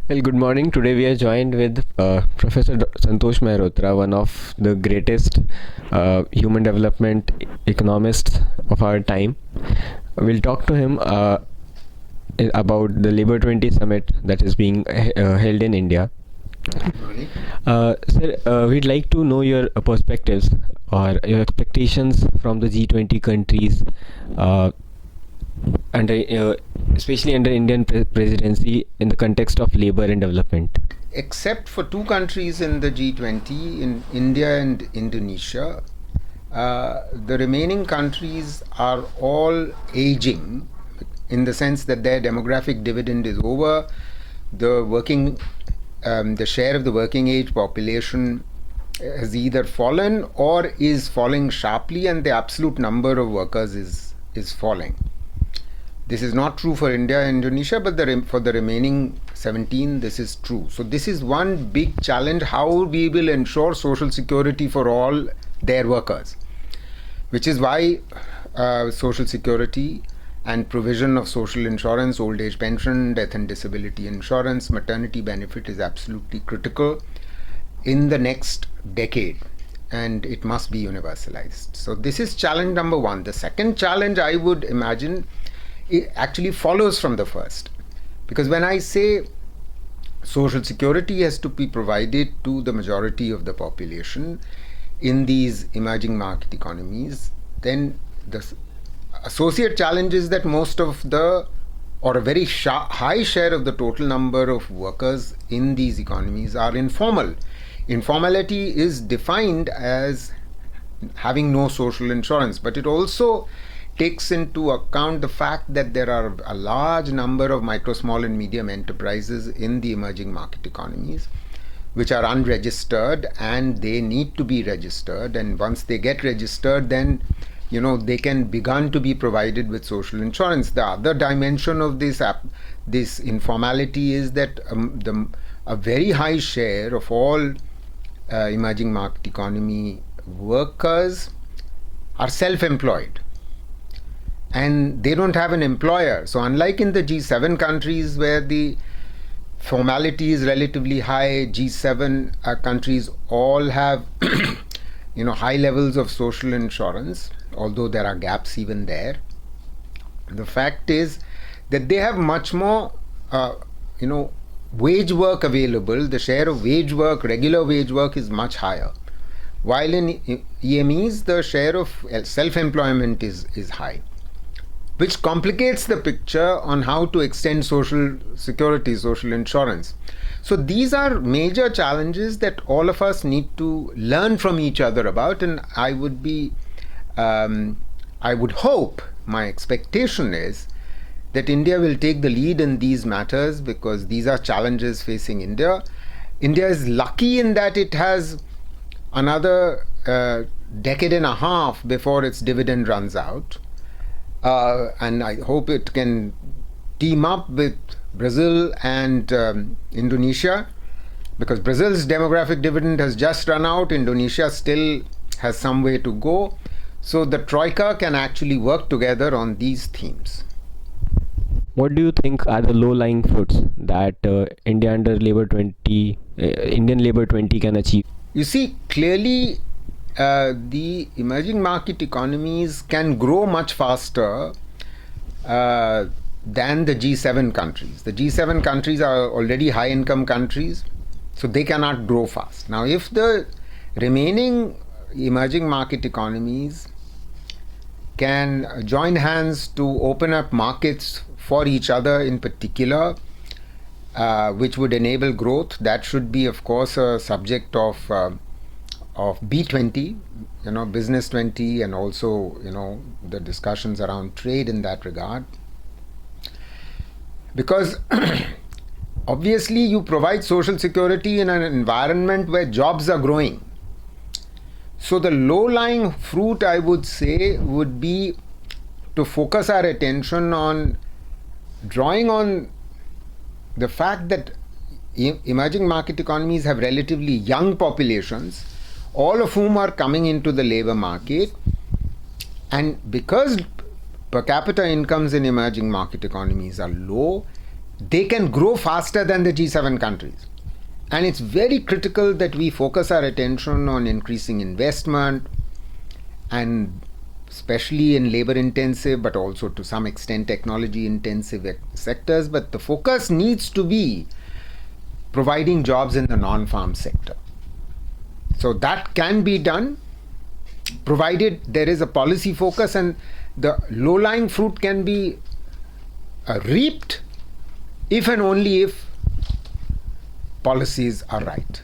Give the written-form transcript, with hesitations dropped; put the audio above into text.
Well, good morning. Today we are joined with Professor Santosh Mehrotra, one of the greatest human development economists of our time. We'll talk to him about the Labour 20 summit that is being held in India. Sir, we'd like to know your perspectives or your expectations from the G20 countries especially under Indian presidency in the context of labor and development. Except for two countries in the G20, in India and Indonesia, the remaining countries are all aging in the sense that their demographic dividend is over. The share of the working age population has either fallen or is falling sharply, and the absolute number of workers is falling. This is not true for India and Indonesia, but for the remaining 17, this is true. So this is one big challenge, how we will ensure social security for all their workers, which is why social security and provision of social insurance, old age pension, death and disability insurance, maternity benefit is absolutely critical in the next decade, and it must be universalized. So this is challenge number one. The second challenge, I would imagine, it actually follows from the first, because when I say social security has to be provided to the majority of the population in these emerging market economies, then the associate challenge is that most of the, or a very high share of the total number of workers in these economies are informal. Informality is defined as having no social insurance, but it also takes into account the fact that there are a large number of micro, small and medium enterprises in the emerging market economies which are unregistered, and they need to be registered, and once they get registered, then they can begin to be provided with social insurance. The other dimension of this informality is that a very high share of all emerging market economy workers are self-employed, and they don't have an employer. So unlike in the G7 countries where the formality is relatively high, G7 countries all have high levels of social insurance, although there are gaps even there. The fact is that they have much more wage work available. The share of wage work, regular wage work, is much higher, while in EMEs the share of self-employment is high, which complicates the picture on how to extend social security, social insurance. So these are major challenges that all of us need to learn from each other about, and I would hope, my expectation is that India will take the lead in these matters, because these are challenges facing India. India is lucky in that it has another decade and a half before its dividend runs out. And I hope it can team up with Brazil and Indonesia, because Brazil's demographic dividend has just run out. Indonesia still has some way to go. So the Troika can actually work together on these themes. What do you think are the low-lying fruits that India under Indian Labour 20 can achieve? You see, clearly the emerging market economies can grow much faster than the G7 countries. The G7 countries are already high-income countries, so they cannot grow fast. Now, if the remaining emerging market economies can join hands to open up markets for each other in particular, which would enable growth, that should be, of course, a subject of B20, Business 20, and also, the discussions around trade in that regard. Because obviously you provide social security in an environment where jobs are growing. So the low-lying fruit, I would say, would be to focus our attention on drawing on the fact that emerging market economies have relatively young populations, all of whom are coming into the labor market, and because per capita incomes in emerging market economies are low, they can grow faster than the G7 countries. And it's very critical that we focus our attention on increasing investment, and especially in labor intensive but also to some extent technology intensive sectors. But the focus needs to be providing jobs in the non-farm sector. So that can be done provided there is a policy focus, and the low-lying fruit can be reaped if and only if policies are right.